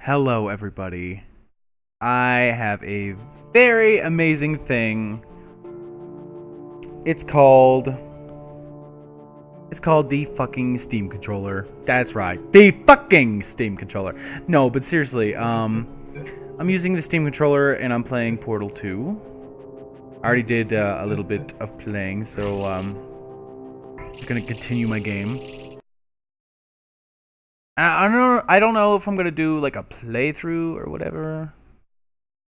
Hello, everybody. I have a very amazing thing. It's called the fucking Steam controller. That's right, the fucking Steam controller. No, but seriously, I'm using the Steam controller and I'm playing Portal 2. I already did a little bit of playing, so I'm gonna continue my game. I don't know if I'm gonna do like a playthrough or whatever,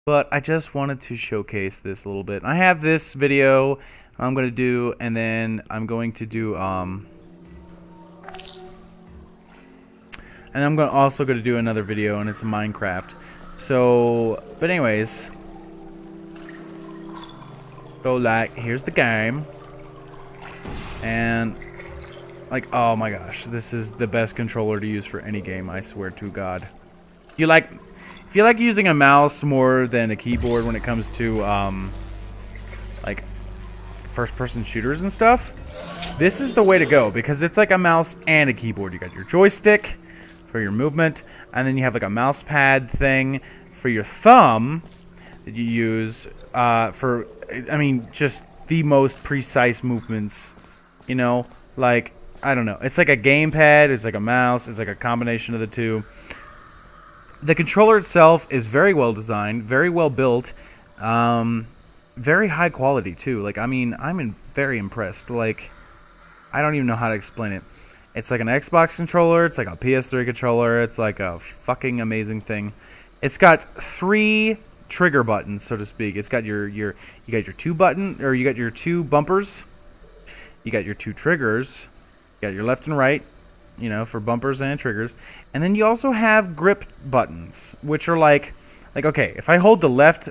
but I just wanted to showcase this a little bit. I have this video I'm gonna do, and then I'm going to do and I'm also gonna do another video, and it's a Minecraft. So, but anyways, so like here's the game, and like, oh my gosh, this is the best controller to use for any game, I swear to God. If you like using a mouse more than a keyboard when it comes to like first-person shooters and stuff, this is the way to go, because it's like a mouse and a keyboard. You got your joystick for your movement, and then you have like a mouse pad thing for your thumb that you use for, I mean, just the most precise movements, you know, like, I don't know. It's like a gamepad, it's like a mouse, it's like a combination of the two. The controller itself is very well designed, very well built, very high quality too. Like, I mean, I'm very impressed. Like, I don't even know how to explain it. It's like an Xbox controller, it's like a PS3 controller, it's like a fucking amazing thing. It's got 3 trigger buttons, so to speak. It's got you got your 2 bumpers, you got your 2 triggers. You got your left and right, you know, for bumpers and triggers. And then you also have grip buttons, which are like okay, if I hold the left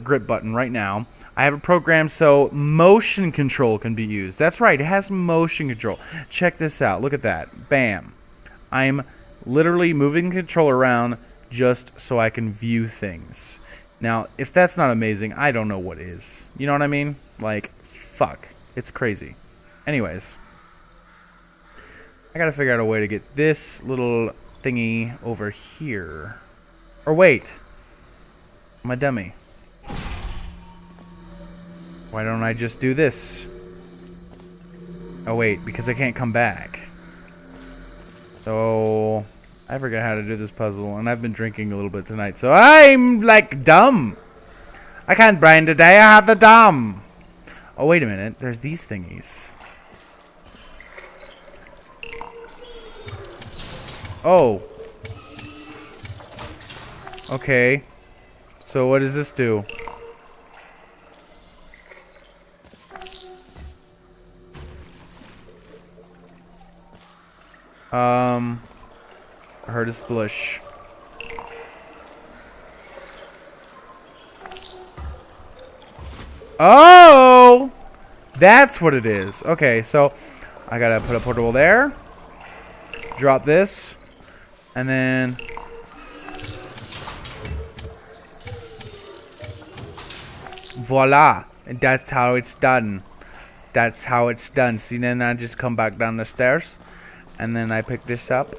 grip button right now, I have it programmed so motion control can be used. That's right, it has motion control. Check this out. Look at that. Bam. I'm literally moving the controller around just so I can view things. Now, if that's not amazing, I don't know what is. You know what I mean? Like, fuck. It's crazy. Anyways, I gotta figure out a way to get this little thingy over here. Or wait. I'm a dummy. Why don't I just do this? Oh wait, because I can't come back. So, I forgot how to do this puzzle, and I've been drinking a little bit tonight, so I'm like dumb. I can't brain today, I have the dumb. Oh wait a minute, there's these thingies. Oh. Okay. So what does this do? I heard a splish. Oh! That's what it is. Okay, so I gotta put a portable there. Drop this. And then voila, and that's how it's done. That's how it's done. See, then I just come back down the stairs, and then I pick this up.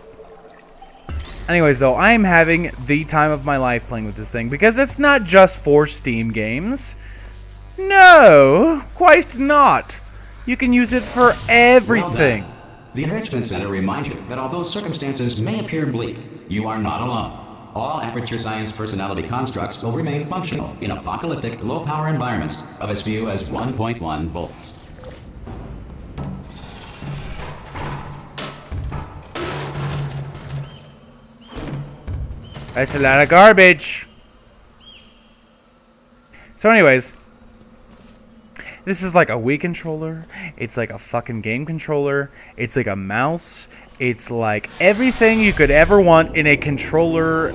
Anyways, though, I'm having the time of my life playing with this thing, because it's not just for Steam games. No, quite not. You can use it for everything. Well, the Enrichment Center reminds you that although circumstances may appear bleak, you are not alone. All Aperture Science personality constructs will remain functional in apocalyptic, low-power environments of as few as 1.1 volts. That's a lot of garbage. So anyways, this is like a Wii controller. It's like a fucking game controller. It's like a mouse. It's like everything you could ever want in a controller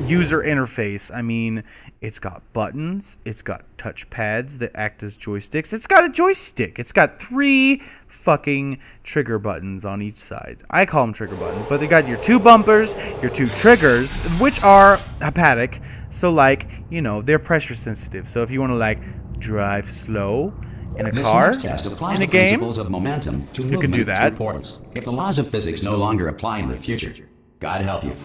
user interface. I mean, it's got buttons. It's got touch pads that act as joysticks. It's got a joystick. It's got 3 fucking trigger buttons on each side. I call them trigger buttons, but they got your 2 bumpers, your 2 triggers, which are hepatic. So like, you know, they're pressure sensitive. So if you want to like drive slow in a car, in a game, of momentum to you can do that. portals. If the laws of physics no longer apply in the future, God help you.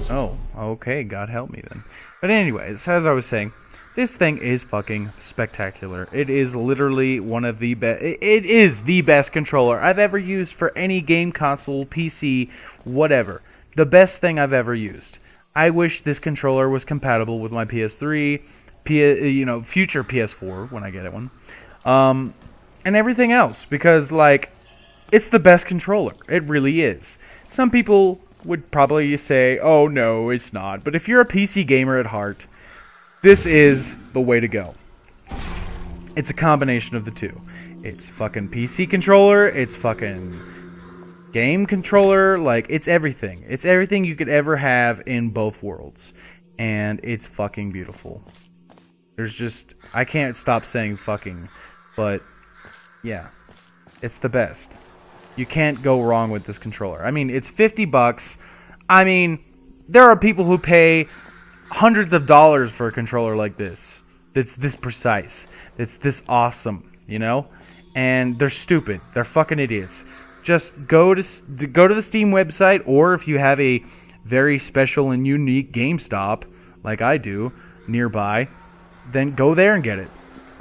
Oh, okay, God help me then. But anyways, as I was saying, this thing is fucking spectacular. It is literally one of the best. It is the best controller I've ever used for any game console, PC, whatever. The best thing I've ever used. I wish this controller was compatible with my PS3, future PS4 when I get it one, and everything else, because like, it's the best controller. It really is. Some people would probably say, "Oh no, it's not." But if you're a PC gamer at heart, this is the way to go. It's a combination of the two. It's fucking PC controller, it's fucking game controller, like, it's everything. It's everything you could ever have in both worlds. And it's fucking beautiful. I can't stop saying fucking, but yeah, it's the best. You can't go wrong with this controller. I mean, it's $50. I mean, there are people who pay hundreds of dollars for a controller like this. That's this precise. That's this awesome, you know? And they're stupid. They're fucking idiots. Just go to the Steam website, or if you have a very special and unique GameStop, like I do, nearby, then go there and get it.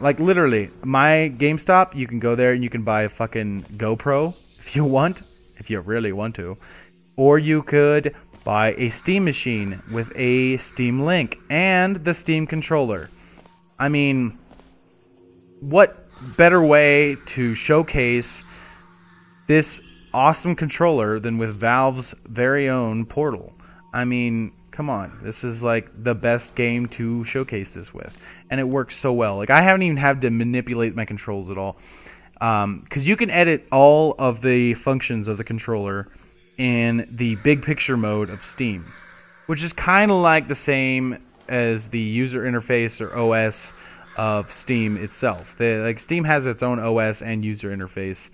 Like, literally, my GameStop, you can go there and you can buy a fucking GoPro if you want, if you really want to. Or you could buy a Steam machine with a Steam Link and the Steam controller. I mean, what better way to showcase this awesome controller than with Valve's very own Portal? I mean, come on. This is like the best game to showcase this with. And it works so well. Like, I haven't even had to manipulate my controls at all. Because you can edit all of the functions of the controller in the big picture mode of Steam, which is kind of like the same as the user interface or OS of Steam itself. Steam has its own OS and user interface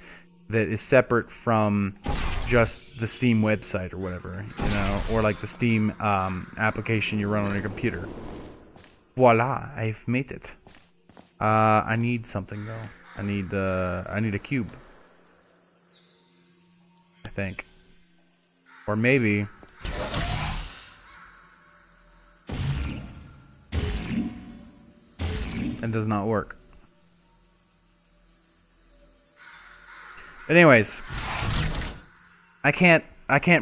that is separate from just the Steam website or whatever, or like the Steam application you run on your computer. Voila, I've made it. I need something though. I need a cube, I think, or maybe. And does not work. But anyways, I can't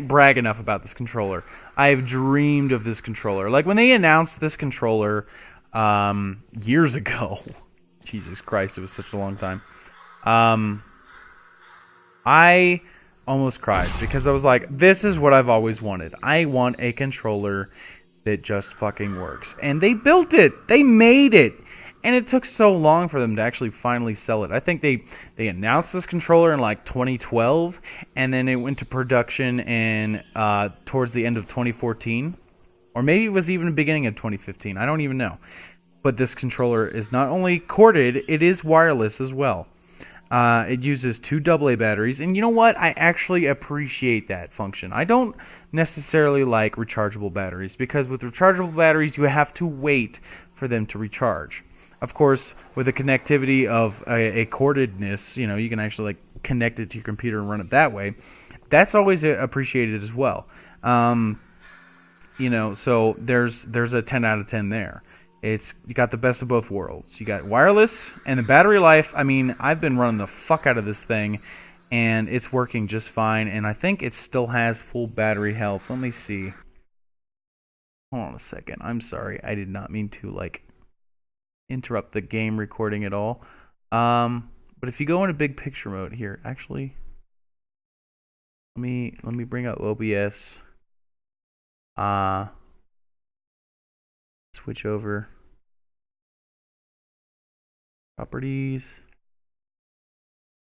brag enough about this controller. I have dreamed of this controller. Like, when they announced this controller years ago, Jesus Christ, it was such a long time. I almost cried because I was like, this is what I've always wanted. I want a controller that just fucking works. And they built it. They made it. And it took so long for them to actually finally sell it. I think they announced this controller in like 2012, and then it went to production in towards the end of 2014, or maybe it was even the beginning of 2015. I don't even know. But this controller is not only corded, it is wireless as well. It uses 2 AA batteries, and you know what? I actually appreciate that function. I don't necessarily like rechargeable batteries, because with rechargeable batteries, you have to wait for them to recharge. Of course, with the connectivity of a cordedness, you can actually like connect it to your computer and run it that way. That's always appreciated as well. So there's a 10 out of 10 there. You got the best of both worlds. You got wireless and the battery life. I mean, I've been running the fuck out of this thing, and it's working just fine. And I think it still has full battery health. Let me see. Hold on a second. I'm sorry. I did not mean to interrupt the game recording at all. But if you go into big picture mode here, actually, let me bring up OBS. Switch over. Properties.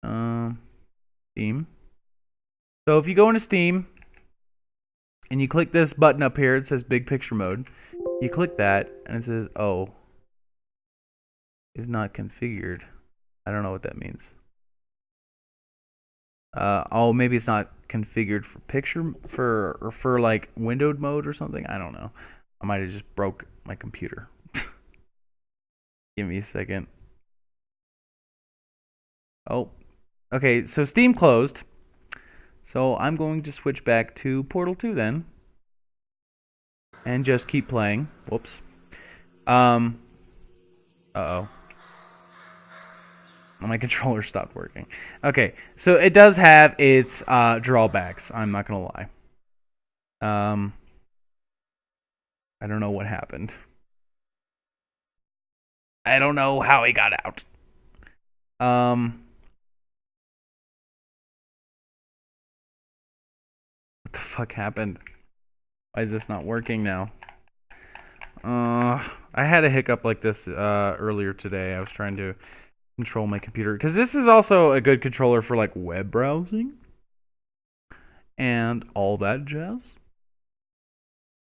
Steam. So if you go into Steam and you click this button up here, it says big picture mode. You click that and it says, oh, is not configured. I don't know what that means. Maybe it's not configured for picture for like windowed mode or something. I don't know. I might have just broke my computer. Give me a second. Oh, okay. So Steam closed. So I'm going to switch back to Portal 2 then. And just keep playing. Whoops. Uh-oh. My controller stopped working. Okay, so it does have its drawbacks. I'm not gonna lie. I don't know what happened. I don't know how he got out. What the fuck happened? Why is this not working now? I had a hiccup like this earlier today. I was trying to control my computer because this is also a good controller for like web browsing and all that jazz.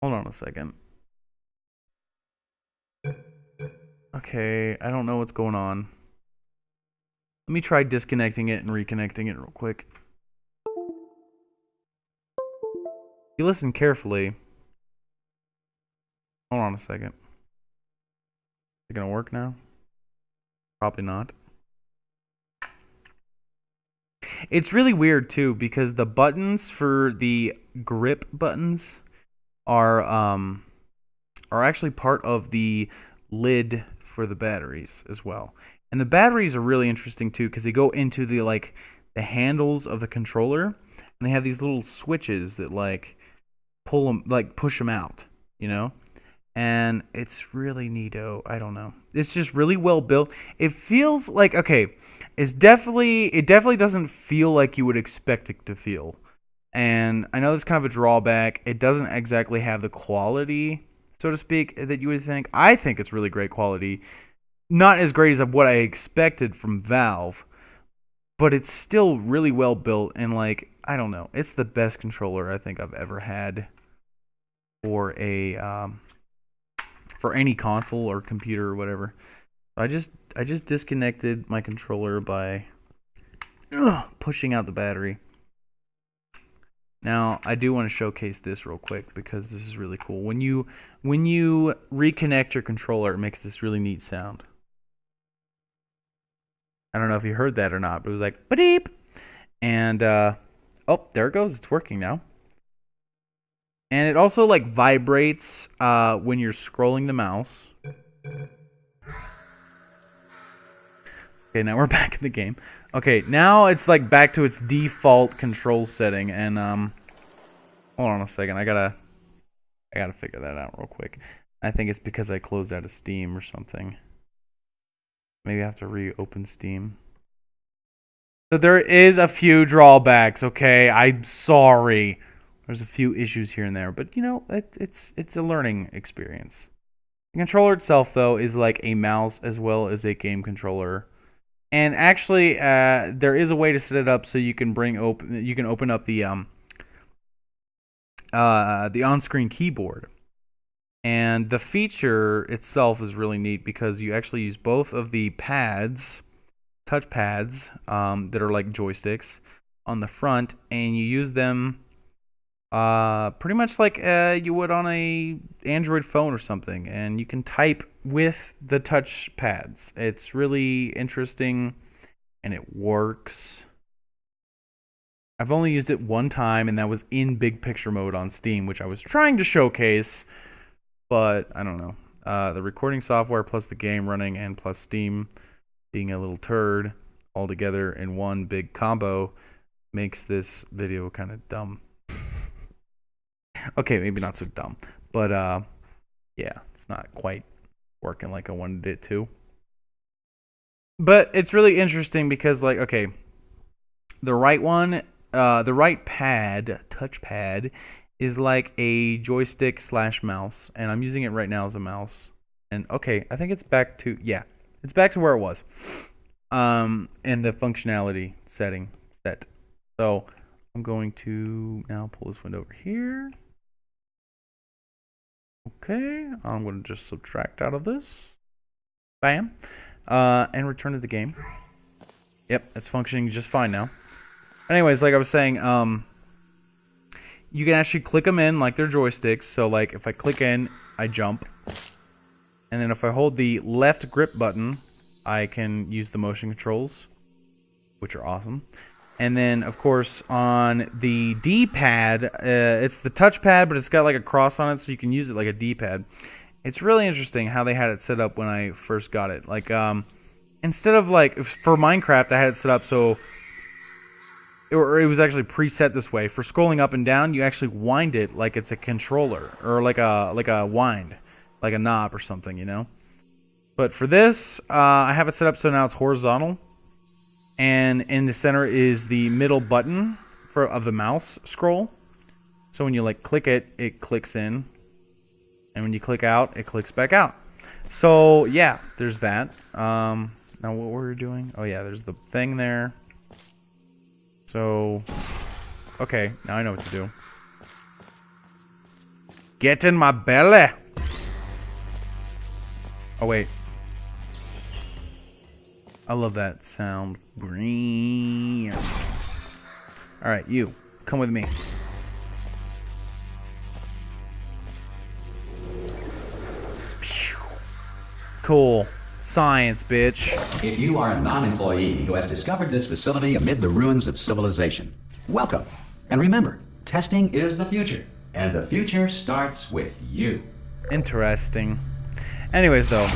Hold on a second. Okay, I don't know what's going on. Let me try disconnecting it and reconnecting it real quick. You listen carefully. Hold on a second. Is it gonna work now? Probably not. It's really weird too because the buttons for the grip buttons are actually part of the lid for the batteries as well. And the batteries are really interesting too because they go into the handles of the controller and they have these little switches that pull them, push them out, you know? And it's really neato. I don't know. It's just really well built. It feels like, okay, it definitely doesn't feel like you would expect it to feel. And I know that's kind of a drawback. It doesn't exactly have the quality, so to speak, that you would think. I think it's really great quality. Not as great as what I expected from Valve, but it's still really well built. And I don't know. It's the best controller I think I've ever had for for any console or computer or whatever. I just disconnected my controller by pushing out the battery. Now, I do want to showcase this real quick because this is really cool. When you reconnect your controller, it makes this really neat sound. I don't know if you heard that or not, but it was like ba-deep. And oh, there it goes. It's working now. And it also vibrates when you're scrolling the mouse. Okay, now we're back in the game. Okay, now it's back to its default control setting. And hold on a second, I gotta figure that out real quick. I think it's because I closed out of Steam or something. Maybe I have to reopen Steam. So there is a few drawbacks. Okay, I'm sorry. There's a few issues here and there, but you know, it's a learning experience. The controller itself, though, is like a mouse as well as a game controller. And actually, there is a way to set it up so you can open up the on-screen keyboard. And the feature itself is really neat because you actually use both of the pads, touch pads, that are like joysticks on the front, and you use them pretty much like you would on a Android phone or something, and you can type with the touch pads. It's really interesting, and it works. I've only used it one time, and that was in big picture mode on Steam, which I was trying to showcase, but I don't know. The recording software plus the game running and plus Steam being a little turd all together in one big combo makes this video kind of dumb. Okay, maybe not so dumb, but yeah, it's not quite working like I wanted it to. But it's really interesting because okay, the right one, the right pad, touchpad, is like a joystick / mouse, and I'm using it right now as a mouse. And okay, I think it's back to it's back to where it was, in the functionality setting set. So I'm going to now pull this window over here. Okay, I'm going to just subtract out of this. Bam. And return to the game. Yep, it's functioning just fine now. Anyways, like I was saying, you can actually click them in like they're joysticks. So if I click in, I jump. And then if I hold the left grip button, I can use the motion controls, which are awesome. And then, of course, on the D-pad, it's the touchpad, but it's got like a cross on it, so you can use it like a D-pad. It's really interesting how they had it set up when I first got it. Like, instead of like for Minecraft, I had it set up so it was actually preset this way. For scrolling up and down, you actually wind it like it's a controller or like a wind, like a knob or something, you know. But for this, I have it set up so now it's horizontal, and in the center is the middle button of the mouse scroll. So when you like click it, it clicks in, and when you click out, it clicks back out. So yeah, there's that. Now what were we doing? Oh yeah, there's the thing there. So, okay, now I know what to do. Get in my belly! Oh wait. I love that sound. Green. Alright, you. Come with me. Cool. Science, bitch. If you are a non-employee who has discovered this facility amid the ruins of civilization, welcome. And remember, testing is the future, and the future starts with you. Interesting. Anyways, though.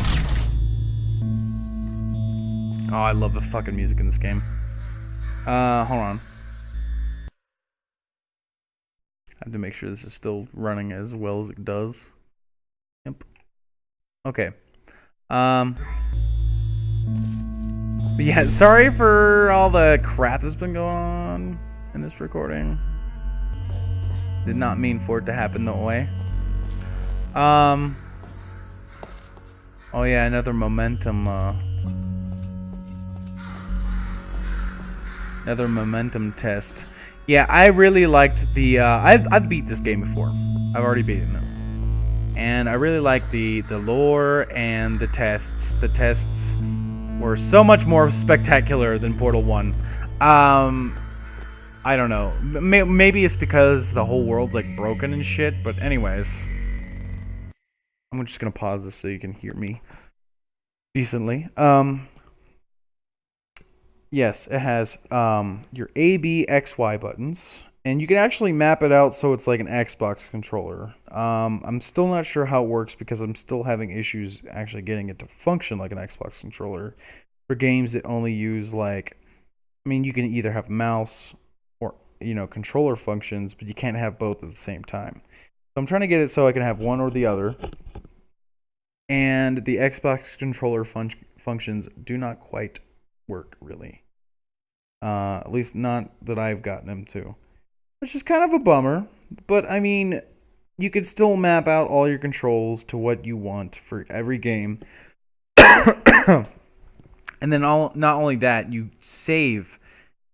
Oh, I love the fucking music in this game. Hold on. I have to make sure this is still running as well as it does. Yep. Okay. But yeah, sorry for all the crap that's been going on in this recording. Did not mean for it to happen that way. Oh yeah, another momentum, another momentum test. Yeah, I really liked the, I've beat this game before. I've already beaten it. And I really like the lore and the tests. The tests were so much more spectacular than Portal 1. I don't know. Maybe it's because the whole world's like broken and shit. But anyways, I'm just gonna pause this so you can hear me decently. Yes, it has your A, B, X, Y buttons. And you can actually map it out so it's like an Xbox controller. I'm still not sure how it works because I'm still having issues actually getting it to function like an Xbox controller. For games that only use like, I mean, you can either have mouse or, you know, controller functions, but you can't have both at the same time. So I'm trying to get it so I can have one or the other. And the Xbox controller functions do not quite work, really. At least not that I've gotten them to. Which is kind of a bummer, but I mean, you could still map out all your controls to what you want for every game. And then not only that, you save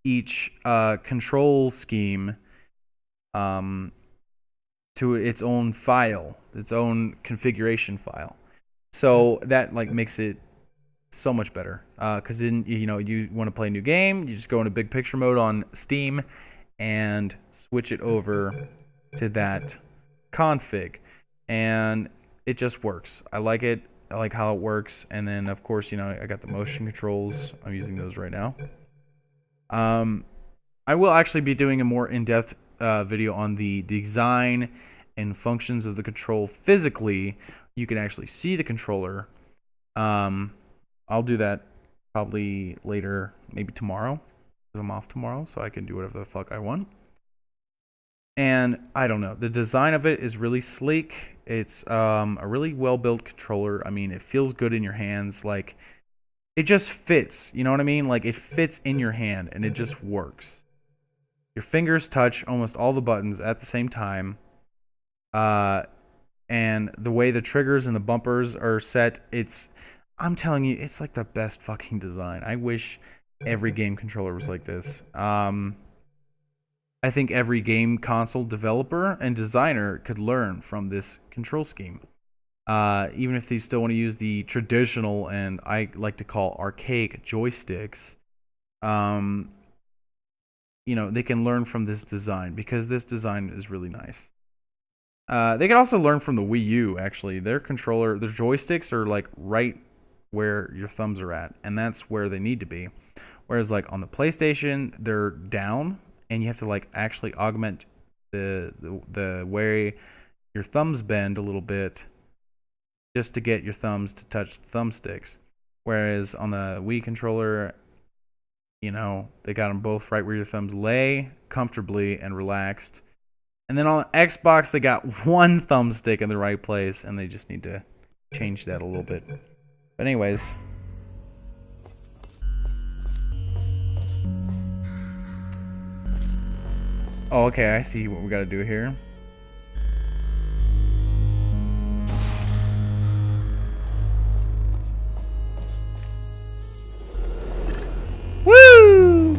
each control scheme to its own file, its own configuration file. So that like makes it so much better. Because then, you know, you want to play a new game, you just go into big picture mode on Steam and switch it over to that config, and it just works. I like it. I like how it works. And then of course, you know, I got the motion controls. I'm using those right now. I will actually be doing a more in-depth video on the design and functions of the control physically. You can actually see the controller. I'll do that probably later, maybe tomorrow. I'm off tomorrow, so I can do whatever the fuck I want. And I don't know, the design of it is really sleek. It's a really well built controller. I mean, it feels good in your hands. Like, it just fits, you know what I mean? Like, it fits in your hand and it just works. Your fingers touch almost all the buttons at the same time. And the way the triggers and the bumpers are set, I'm telling you, it's like the best fucking design. I wish every game controller was like this. I think every game console developer and designer could learn from this control scheme. Even if they still want to use the traditional and I like to call archaic joysticks, you know, they can learn from this design because this design is really nice. They can also learn from the Wii U, actually. Their controller, their joysticks are like right where your thumbs are at, and that's where they need to be. Whereas like on the PlayStation, they're down, and you have to like actually augment the way your thumbs bend a little bit just to get your thumbs to touch the thumbsticks. Whereas on the Wii controller, you know, they got them both right where your thumbs lay comfortably and relaxed. And then on Xbox, they got one thumbstick in the right place, and they just need to change that a little bit. But anyways. Oh, okay, I see what we gotta do here. Woo!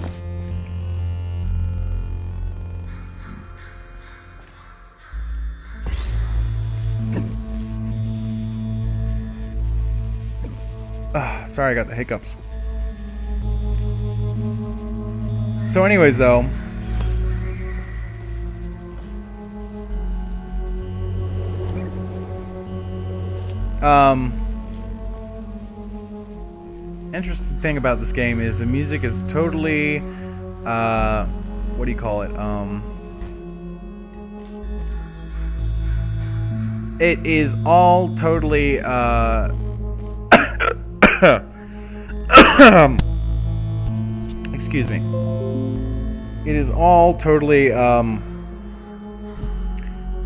Sorry, I got the hiccups. So anyways, though, interesting thing about this game is the music is totally, what do you call it? It is all totally, excuse me. It is all totally,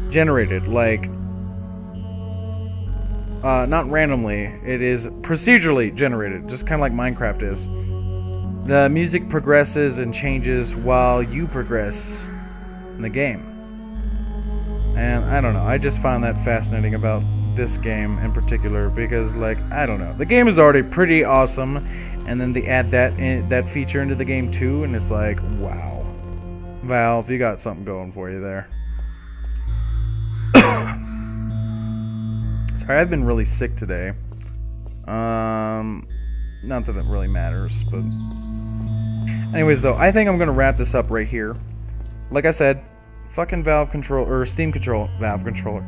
generated, like, not randomly. It is procedurally generated, just kind of like Minecraft is. The music progresses and changes while you progress in the game. And I don't know, I just found that fascinating about this game in particular because, like, I don't know. The game is already pretty awesome, and then they add that feature into the game too, and it's like, wow. Valve, you got something going for you there. Sorry, I've been really sick today. Not that it really matters, but anyways, though, I think I'm gonna wrap this up right here. Like I said, fucking Valve controller, or Steam Valve controller,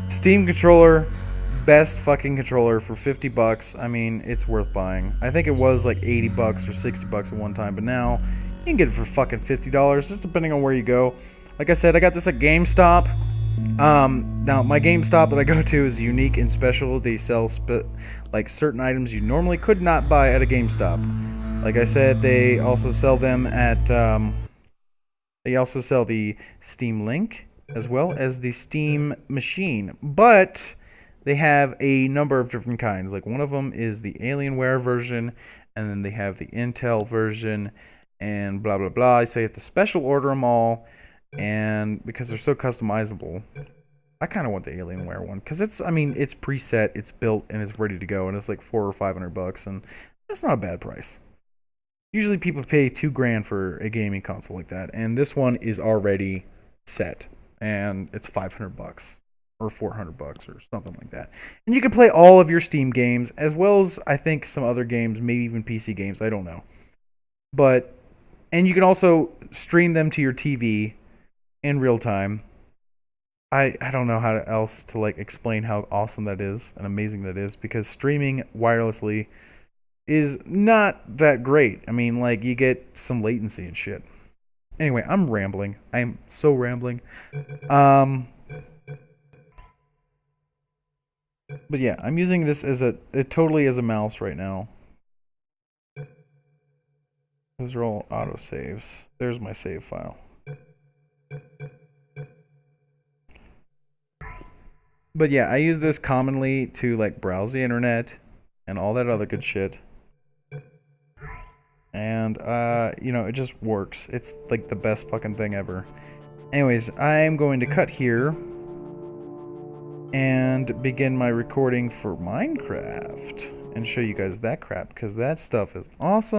Steam controller, best fucking controller for $50. I mean, it's worth buying. I think it was like $80 or $60 at one time, but now you can get it for fucking $50, just depending on where you go. Like I said, I got this at GameStop. Now my GameStop that I go to is unique and special. They sell like certain items you normally could not buy at a GameStop. Like I said, they also sell them at they also sell the Steam Link as well as the Steam Machine, but they have a number of different kinds. Like one of them is the Alienware version, and then they have the Intel version, and blah blah blah. So you have to special order them all. And because they're so customizable, I kind of want the Alienware one because it's preset, it's built, and it's ready to go, and it's like $400 or $500, and that's not a bad price. Usually people pay $2,000 for a gaming console like that, and this one is already set, and it's $500 or $400 or something like that. And you can play all of your Steam games as well as I think some other games, maybe even PC games. I don't know, and you can also stream them to your TV in real time. I don't know how else to like explain how awesome that is and amazing that is, because streaming wirelessly is not that great. I mean, like, you get some latency and shit. Anyway, I'm rambling. I'm so rambling. But yeah, I'm using this as totally as a mouse right now. Those are all autosaves. There's my save file. But yeah, I use this commonly to like browse the internet and all that other good shit. And you know, it just works. It's like the best fucking thing ever. Anyways, I'm going to cut here and begin my recording for Minecraft and show you guys that crap, because that stuff is awesome.